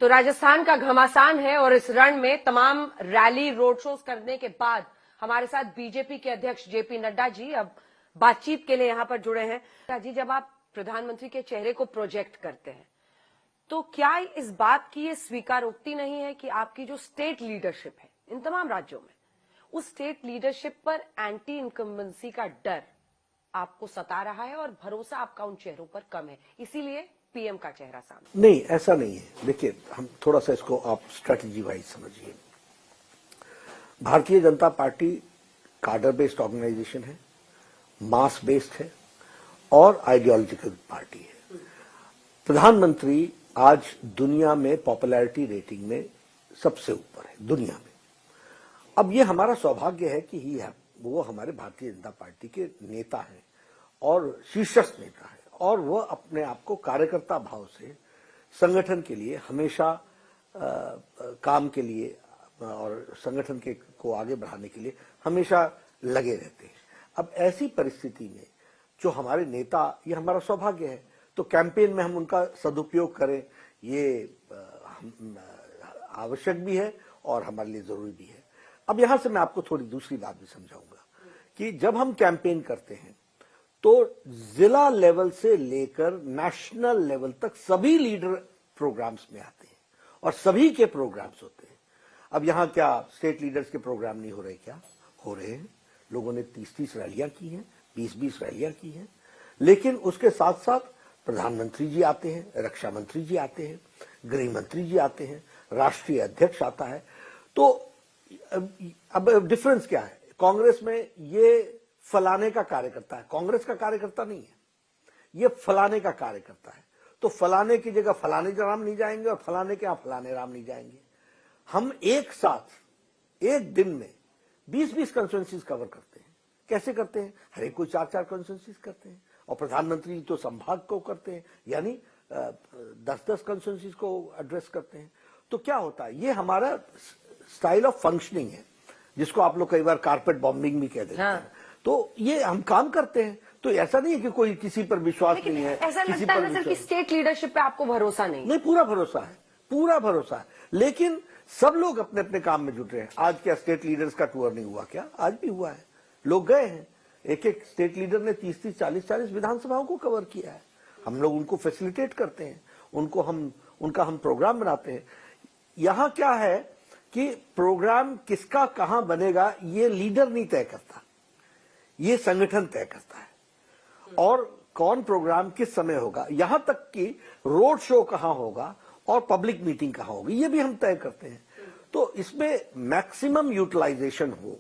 तो राजस्थान का घमासान है और इस रण में तमाम रैली रोड शोज करने के बाद हमारे साथ बीजेपी के अध्यक्ष जेपी नड्डा जी अब बातचीत के लिए यहां पर जुड़े हैं। नड्डा जी, जब आप प्रधानमंत्री के चेहरे को प्रोजेक्ट करते हैं तो क्या इस बात की ये स्वीकारोक्ति नहीं है कि आपकी जो स्टेट लीडरशिप है इन तमाम राज्यों में, उस स्टेट लीडरशिप पर एंटी इनकम्बेंसी का डर आपको सता रहा है और भरोसा आपका उन चेहरों पर कम है, इसीलिए पीएम का चेहरा सामने? नहीं, ऐसा नहीं है। देखिए, हम थोड़ा सा इसको आप स्ट्रेटजी वाइज समझिए। भारतीय जनता पार्टी कार्डर बेस्ड ऑर्गेनाइजेशन है, मास बेस्ड है और आइडियोलॉजिकल पार्टी है। प्रधानमंत्री आज दुनिया में पॉपुलैरिटी रेटिंग में सबसे ऊपर है दुनिया में। अब ये हमारा सौभाग्य है कि वो हमारे भारतीय जनता पार्टी के नेता हैं और शीर्षस्थ नेता है और वह अपने आप को कार्यकर्ता भाव से संगठन के लिए हमेशा काम के लिए और संगठन के को आगे बढ़ाने के लिए हमेशा लगे रहते हैं। अब ऐसी परिस्थिति में जो हमारे नेता, ये हमारा सौभाग्य है, तो कैंपेन में हम उनका सदुपयोग करें, ये आवश्यक भी है और हमारे लिए जरूरी भी है। अब यहां से मैं आपको थोड़ी दूसरी बात भी समझाऊंगा कि जब हम कैंपेन करते हैं तो जिला लेवल से लेकर नेशनल लेवल तक सभी लीडर प्रोग्राम्स में आते हैं और सभी के प्रोग्राम्स होते हैं। अब यहां क्या स्टेट लीडर्स के प्रोग्राम नहीं हो रहे? क्या हो रहे हैं? लोगों ने 30-30 रैलियां की हैं, 20-20 रैलियां की हैं, लेकिन उसके साथ साथ प्रधानमंत्री जी आते हैं, रक्षा मंत्री जी आते हैं, गृह मंत्री जी आते हैं, राष्ट्रीय अध्यक्ष आता है। तो अब डिफरेंस क्या है? कांग्रेस में ये फलाने का कार्यकर्ता है, कांग्रेस का कार्यकर्ता नहीं है, ये फलाने का कार्यकर्ता है। तो फलाने की जगह फलाने राम नहीं जाएंगे और फलाने के यहां फलाने राम नहीं जाएंगे। हम एक साथ एक दिन में 20-20 कॉन्स्टिट्यूएंसीज कवर करते हैं। कैसे करते हैं? हर एक कोई 4-4 कॉन्स्टिट्यूएंसीज करते हैं और प्रधानमंत्री तो संभाग को करते हैं, यानी 10-10 कॉन्स्टिट्यूएंसीज को एड्रेस करते हैं। तो क्या होता है? ये हमारा स्टाइल ऑफ फंक्शनिंग है, जिसको आप लोग कई बार कारपेट बॉम्बिंग भी कह देते हैं। तो ये हम काम करते हैं। तो ऐसा नहीं है कि कोई किसी पर विश्वास नहीं है, ऐसा लगता है ना सर कि स्टेट लीडरशिप पे आपको भरोसा नहीं? नहीं, पूरा भरोसा है, पूरा भरोसा है, लेकिन सब लोग अपने अपने काम में जुट रहे हैं। आज क्या स्टेट लीडर्स का टूर नहीं हुआ? क्या आज भी हुआ है, लोग गए हैं। एक एक स्टेट लीडर ने 30-30, 40-40 विधानसभाओं को कवर किया है। हम लोग उनको फैसिलिटेट करते हैं, उनका हम प्रोग्राम बनाते हैं। यहां क्या है कि प्रोग्राम किसका कहां बनेगा ये लीडर नहीं तय करता, ये संगठन तय करता है। और कौन प्रोग्राम किस समय होगा, यहां तक कि रोड शो कहां होगा और पब्लिक मीटिंग कहां होगी, ये भी हम तय करते हैं। तो इसमें मैक्सिमम यूटिलाइजेशन हो,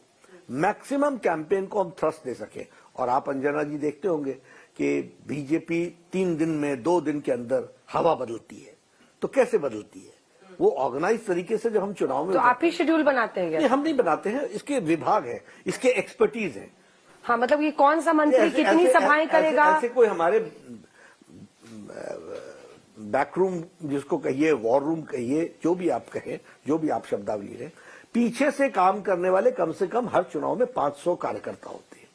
मैक्सिमम कैंपेन को हम थ्रस्ट दे सके। और आप अंजना जी देखते होंगे कि बीजेपी 3 दिन में 2 दिन के अंदर हवा बदलती है। तो कैसे बदलती है? वो ऑर्गेनाइज तरीके से जब हम चुनाव में, तो आप ही शेड्यूल बनाते हैं? नहीं, हम नहीं बनाते हैं, इसके विभाग है, इसके एक्सपर्टीज है। हाँ, मतलब ये कौन सा मंत्री कितनी सभाएं करेगा? ऐसे कोई हमारे बैकरूम जिसको कहिए, वॉर रूम कहिए, जो भी आप कहें, जो भी आप शब्दावली रहे, पीछे से काम करने वाले कम से कम हर चुनाव में 500 कार्यकर्ता होते हैं।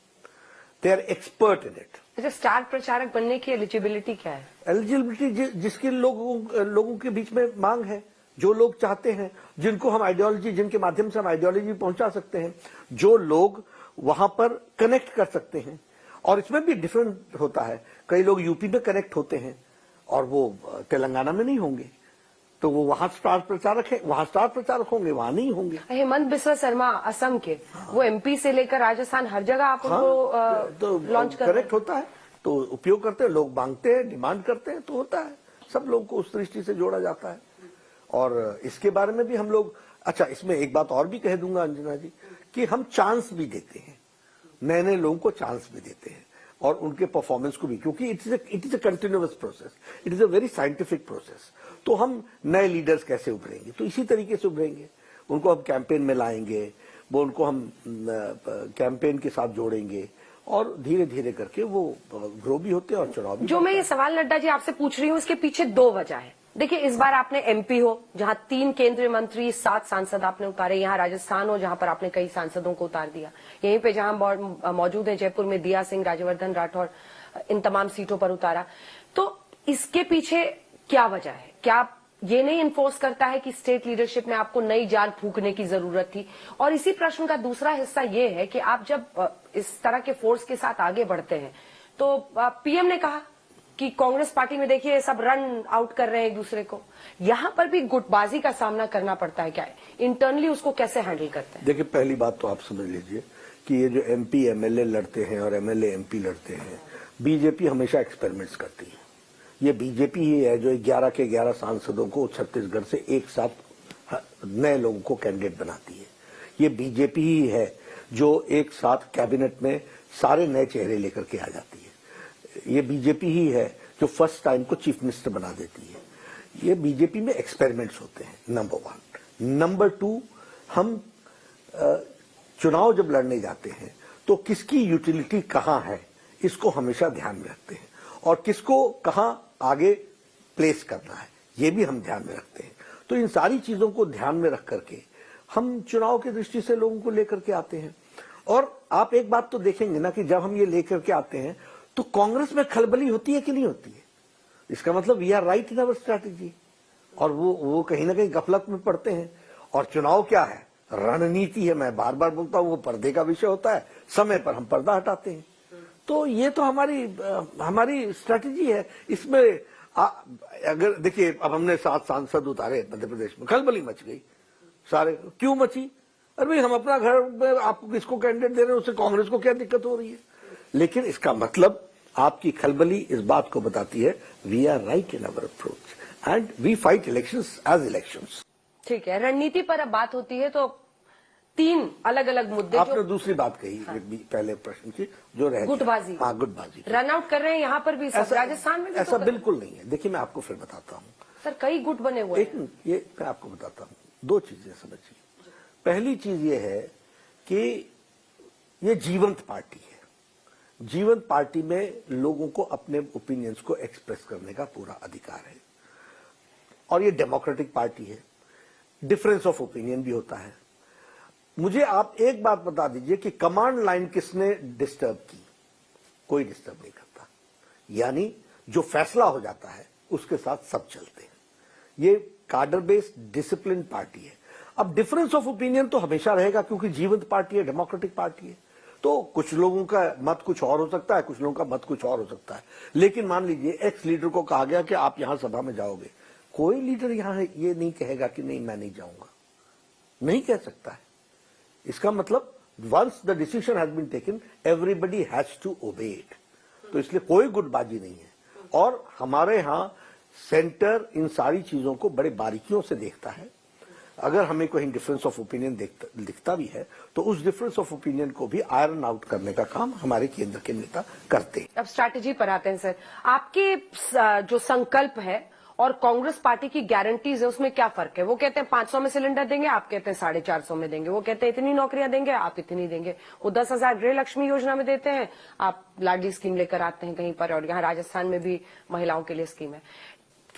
They are expert in it. अच्छा, स्टार प्रचारक बनने की एलिजिबिलिटी क्या है? एलिजिबिलिटी जिसके लोगों के बीच में मांग है, जो लोग चाहते हैं, जिनको हम आइडियोलॉजी, जिनके माध्यम से हम आइडियोलॉजी पहुंचा सकते हैं, जो लोग वहां पर कनेक्ट कर सकते हैं। और इसमें भी डिफरेंट होता है, कई लोग यूपी में कनेक्ट होते हैं और वो तेलंगाना में नहीं होंगे, तो वो वहां स्टार प्रचारक है, वहां स्टार प्रचारक होंगे, वहां नहीं होंगे। हेमंत बिस्वा शर्मा असम के, वो एमपी से लेकर राजस्थान हर जगह आप उनको लॉन्च कर कनेक्ट होता है, तो उपयोग करते हैं, लोग मांगते हैं, डिमांड करते हैं, तो होता है। सब लोगों को उस दृष्टि से जोड़ा जाता है। और इसके बारे में भी हम लोग, अच्छा, इसमें एक बात और भी कह दूंगा अंजना जी, कि हम चांस भी देते हैं, नए नए लोगों को चांस भी देते हैं और उनके परफॉर्मेंस को भी, क्योंकि it is a continuous process, it is a very scientific process. तो हम नए लीडर्स कैसे उभरेंगे? तो इसी तरीके से उभरेंगे, उनको हम कैंपेन में लाएंगे, वो उनको हम कैंपेन के साथ जोड़ेंगे और धीरे धीरे करके वो ग्रो भी होते हैं और चुनाव भी। जो मैं ये सवाल नड्डा जी आपसे पूछ रही हूँ, इसके पीछे 2 वजह है। देखिए, इस बार आपने एमपी हो जहां 3 केंद्रीय मंत्री, 7 सांसद आपने उतारे, यहाँ राजस्थान हो जहां पर आपने कई सांसदों को उतार दिया, यहीं पे जहां मौजूद है जयपुर में दिया सिंह, राज्यवर्धन राठौर, इन तमाम सीटों पर उतारा। तो इसके पीछे क्या वजह है? क्या ये नहीं इन्फोर्स करता है कि स्टेट लीडरशिप में आपको नई जान फूंकने की जरूरत थी? और इसी प्रश्न का दूसरा हिस्सा ये है कि आप जब इस तरह के फोर्स के साथ आगे बढ़ते हैं तो पीएम ने कहा कि कांग्रेस पार्टी में देखिए सब रन आउट कर रहे हैं एक दूसरे को, यहां पर भी गुटबाजी का सामना करना पड़ता है क्या? इंटरनली उसको कैसे हैंडल करते हैं? देखिए, पहली बात तो आप समझ लीजिए कि ये जो एमपी एमएलए लड़ते हैं और एमएलए एमपी लड़ते हैं, बीजेपी हमेशा एक्सपेरिमेंट्स करती है। ये बीजेपी ही है जो 11 के 11 सांसदों को छत्तीसगढ़ से एक साथ नए लोगों को कैंडिडेट बनाती है। ये बीजेपी ही है जो एक साथ कैबिनेट में सारे नए चेहरे लेकर के आ जाती है। ये बीजेपी ही है जो फर्स्ट टाइम को चीफ मिनिस्टर बना देती है। ये बीजेपी में एक्सपेरिमेंट्स होते हैं, नंबर 1। नंबर 2, हम चुनाव जब लड़ने जाते हैं तो किसकी यूटिलिटी कहां है इसको हमेशा ध्यान में रखते हैं, और किसको कहां आगे प्लेस करना है ये भी हम ध्यान में रखते हैं। तो इन सारी चीजों को ध्यान में रख करके हम चुनाव की दृष्टि से लोगों को लेकर के आते हैं। और आप एक बात तो देखेंगे ना कि जब हम ये लेकर के आते हैं तो कांग्रेस में खलबली होती है कि नहीं होती है? इसका मतलब we are right in our strategy, और वो कहीं ना कहीं गफलत में पड़ते हैं। और चुनाव क्या है? रणनीति है। मैं बार बार बोलता हूं वो पर्दे का विषय होता है, समय पर हम पर्दा हटाते हैं। तो ये तो हमारी स्ट्रैटेजी है। इसमें अगर देखिए, अब हमने 7 सांसद उतारे मध्य प्रदेश में, खलबली मच गई सारे। क्यों मची? अरे भाई, हम अपना घर में आपको किसको कैंडिडेट दे रहे हैं, उससे कांग्रेस को क्या दिक्कत हो रही है? लेकिन इसका मतलब आपकी खलबली इस बात को बताती है we are right in our approach and we fight elections as elections. ठीक है, रणनीति पर अब बात होती है तो 3 अलग अलग मुद्दे आपने दूसरी बात कही पहले प्रश्न की, जो रह गुटबाजी। हाँ, गुटबाजी रन आउट कर रहे हैं यहाँ पर भी, राजस्थान में भी ऐसा तो बिल्कुल नहीं है। देखिए, मैं आपको फिर बताता हूँ सर, कई गुट बने हुए हैं। ये मैं आपको बताता हूँ। 2 चीजें समझिए। पहली चीज ये है कि ये जीवंत पार्टी है। जीवंत पार्टी में लोगों को अपने ओपिनियंस को एक्सप्रेस करने का पूरा अधिकार है, और ये डेमोक्रेटिक पार्टी है। डिफरेंस ऑफ ओपिनियन भी होता है। मुझे आप एक बात बता दीजिए कि कमांड लाइन किसने डिस्टर्ब की? कोई डिस्टर्ब नहीं करता। यानी जो फैसला हो जाता है उसके साथ सब चलते हैं। ये कार्डर बेस्ड डिसिप्लिन पार्टी है। अब डिफरेंस ऑफ ओपिनियन तो हमेशा रहेगा, क्योंकि जीवंत पार्टी है, डेमोक्रेटिक पार्टी है। तो कुछ लोगों का मत कुछ और हो सकता है, कुछ लोगों का मत कुछ और हो सकता है। लेकिन मान लीजिए एक्स लीडर को कहा गया कि आप यहां सभा में जाओगे, कोई लीडर यहां ये नहीं कहेगा कि नहीं मैं नहीं जाऊंगा, नहीं कह सकता है। इसका मतलब once the decision has been taken everybody has to obey it. तो इसलिए कोई गुटबाजी नहीं है। और हमारे यहां सेंटर इन सारी चीजों को बड़े बारीकियों से देखता है। अगर हमें कोई डिफरेंस ऑफ ओपिनियन दिखता भी है तो उस डिफरेंस ऑफ ओपिनियन को भी आयरन आउट करने का काम हमारे केंद्र के नेता करते हैं। अब स्ट्रैटेजी पर आते हैं सर। आपके जो संकल्प है और कांग्रेस पार्टी की गारंटीज है, उसमें क्या फर्क है? वो कहते हैं 500 में सिलेंडर देंगे, आप कहते हैं 450 में देंगे। वो कहते हैं इतनी नौकरियां देंगे, आप इतनी देंगे। वो 10,000 गृह लक्ष्मी योजना में देते हैं, आप लाडली स्कीम लेकर आते हैं कहीं पर, और यहाँ राजस्थान में भी महिलाओं के लिए स्कीम है।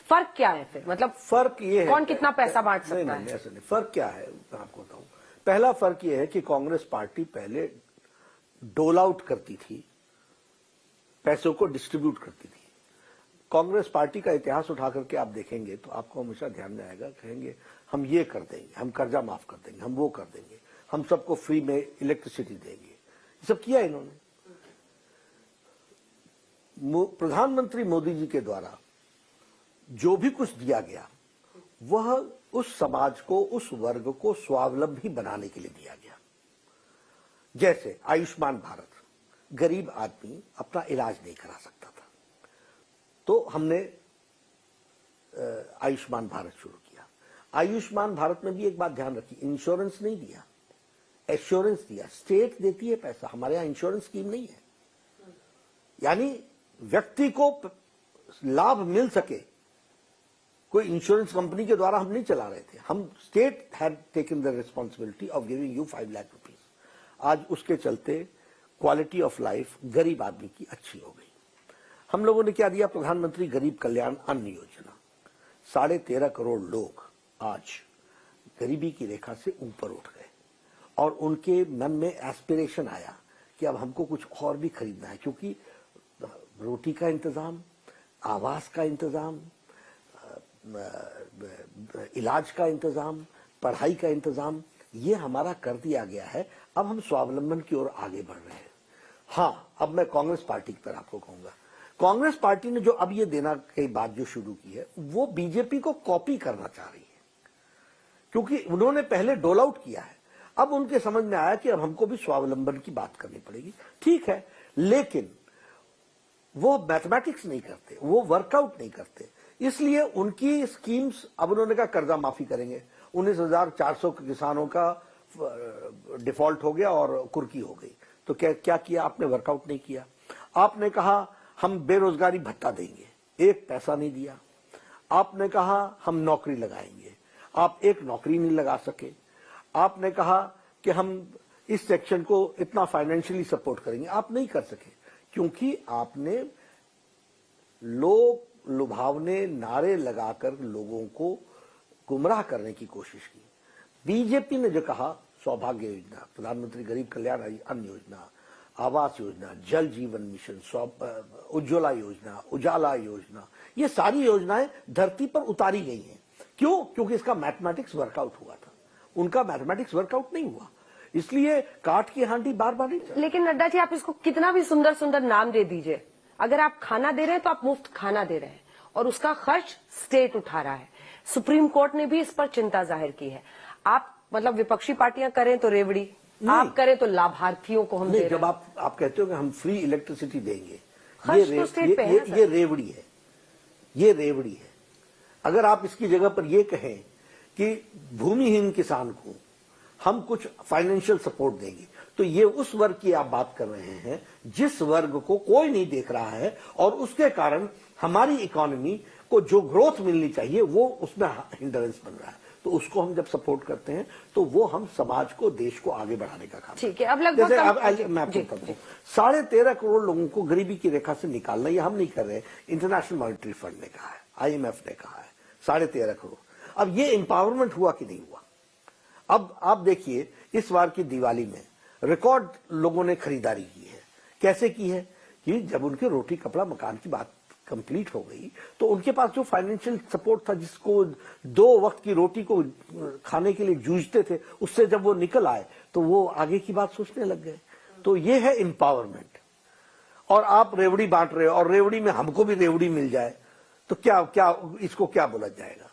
फर्क क्या है फिर? मतलब फर्क ये है, कौन कितना पैसा बांट सकता है? नहीं, ऐसा नहीं। फर्क क्या है मैं आपको बताऊं। पहला फर्क ये है कि कांग्रेस पार्टी पहले डोल आउट करती थी, पैसों को डिस्ट्रीब्यूट करती थी। कांग्रेस पार्टी का इतिहास उठा करके आप देखेंगे तो आपको हमेशा ध्यान में आएगा, कहेंगे हम ये कर देंगे, हम कर्जा माफ कर देंगे, हम वो कर देंगे, हम सबको फ्री में इलेक्ट्रिसिटी देंगे। ये सब किया इन्होंने। प्रधानमंत्री मोदी जी के द्वारा जो भी कुछ दिया गया वह उस समाज को, उस वर्ग को स्वावलंबी बनाने के लिए दिया गया। जैसे आयुष्मान भारत, गरीब आदमी अपना इलाज नहीं करा सकता था, तो हमने आयुष्मान भारत शुरू किया। आयुष्मान भारत में भी एक बात ध्यान रखी, इंश्योरेंस नहीं दिया, एश्योरेंस दिया। स्टेट देती है पैसा, हमारे यहां इंश्योरेंस स्कीम नहीं है। यानी व्यक्ति को लाभ मिल सके, कोई इंश्योरेंस कंपनी के द्वारा हम नहीं चला रहे थे। हम state had taken the responsibility of giving you 5 lakh rupees. आज उसके चलते क्वालिटी ऑफ लाइफ गरीब आदमी की अच्छी हो गई। हम लोगों ने क्या दिया? प्रधानमंत्री गरीब कल्याण अन्न योजना। 13.5 करोड़ लोग आज गरीबी की रेखा से ऊपर उठ गए, और उनके मन में एस्पिरेशन आया कि अब हमको कुछ और भी खरीदना है, क्योंकि रोटी का इंतजाम, आवास का इंतजाम, इलाज का इंतजाम, पढ़ाई का इंतजाम, ये हमारा कर दिया गया है। अब हम स्वावलंबन की ओर आगे बढ़ रहे हैं। हाँ, अब मैं कांग्रेस पार्टी पर आपको कहूंगा, कांग्रेस पार्टी ने जो अब ये देना की बात जो शुरू की है, वो बीजेपी को कॉपी करना चाह रही है, क्योंकि उन्होंने पहले डोल आउट किया है। अब उनके समझ में आया कि अब हमको भी स्वावलंबन की बात करनी पड़ेगी। ठीक है, लेकिन वो मैथमेटिक्स नहीं करते, वो वर्कआउट नहीं करते, इसलिए उनकी स्कीम्स, अब उन्होंने कहा कर्जा माफी करेंगे, 19,400 किसानों का डिफॉल्ट हो गया और कुर्की हो गई। तो क्या किया आपने? वर्कआउट नहीं किया। आपने कहा हम बेरोजगारी भत्ता देंगे, एक पैसा नहीं दिया। आपने कहा हम नौकरी लगाएंगे, आप एक नौकरी नहीं लगा सके। आपने कहा कि हम इस सेक्शन को इतना फाइनेंशियली सपोर्ट करेंगे, आप नहीं कर सके, क्योंकि आपने लोग लुभावने नारे लगाकर लोगों को गुमराह करने की कोशिश की। बीजेपी ने जो कहा, सौभाग्य योजना, प्रधानमंत्री गरीब कल्याण अन्न योजना, आवास योजना, जल जीवन मिशन, उज्ज्वला योजना, उजाला योजना, ये सारी योजनाएं धरती पर उतारी गई हैं। क्यों? क्योंकि इसका मैथमेटिक्स वर्कआउट हुआ था। उनका मैथमेटिक्स वर्कआउट नहीं हुआ, इसलिए काट की हांडी बार बार नहीं चली। लेकिन नड्डा जी, आप इसको कितना भी सुंदर सुंदर नाम दे दीजिए, अगर आप खाना दे रहे हैं तो आप मुफ्त खाना दे रहे हैं और उसका खर्च स्टेट उठा रहा है। सुप्रीम कोर्ट ने भी इस पर चिंता जाहिर की है। आप मतलब विपक्षी पार्टियां करें तो रेवड़ी, आप करें तो लाभार्थियों को हम दे रहे हैं। जब आप कहते हो कि हम फ्री इलेक्ट्रिसिटी देंगे, ये रेवड़ी है, ये रेवड़ी है। अगर आप इसकी जगह पर ये कहें कि भूमिहीन किसान को हम कुछ फाइनेंशियल सपोर्ट देंगे, तो ये उस वर्ग की आप बात कर रहे हैं जिस वर्ग को कोई नहीं देख रहा है, और उसके कारण हमारी इकोनॉमी को जो ग्रोथ मिलनी चाहिए वो उसमें हिंड्रेंस बन रहा है। तो उसको हम जब सपोर्ट करते हैं तो वो हम समाज को, देश को आगे बढ़ाने का काम। ठीक है, अब लगभग मैं आपको बताता हूं, 13.5 करोड़ लोगों को गरीबी की रेखा से निकालना, ये हम नहीं कर रहे, इंटरनेशनल मॉनिटरी फंड ने कहा है, IMF ने कहा है, 13.5 करोड़। अब ये एम्पावरमेंट हुआ कि नहीं हुआ? अब आप देखिए, इस बार की दिवाली में रिकॉर्ड लोगों ने खरीदारी की है। कैसे की है? कि जब उनके रोटी कपड़ा मकान की बात कंप्लीट हो गई, तो उनके पास जो फाइनेंशियल सपोर्ट था, जिसको 2 वक्त की रोटी को खाने के लिए जूझते थे, उससे जब वो निकल आए तो वो आगे की बात सोचने लग गए। तो ये है एम्पावरमेंट। और आप रेवड़ी बांट रहे हो, और रेवड़ी में हमको भी रेवड़ी मिल जाए, तो क्या इसको क्या बोला जाएगा?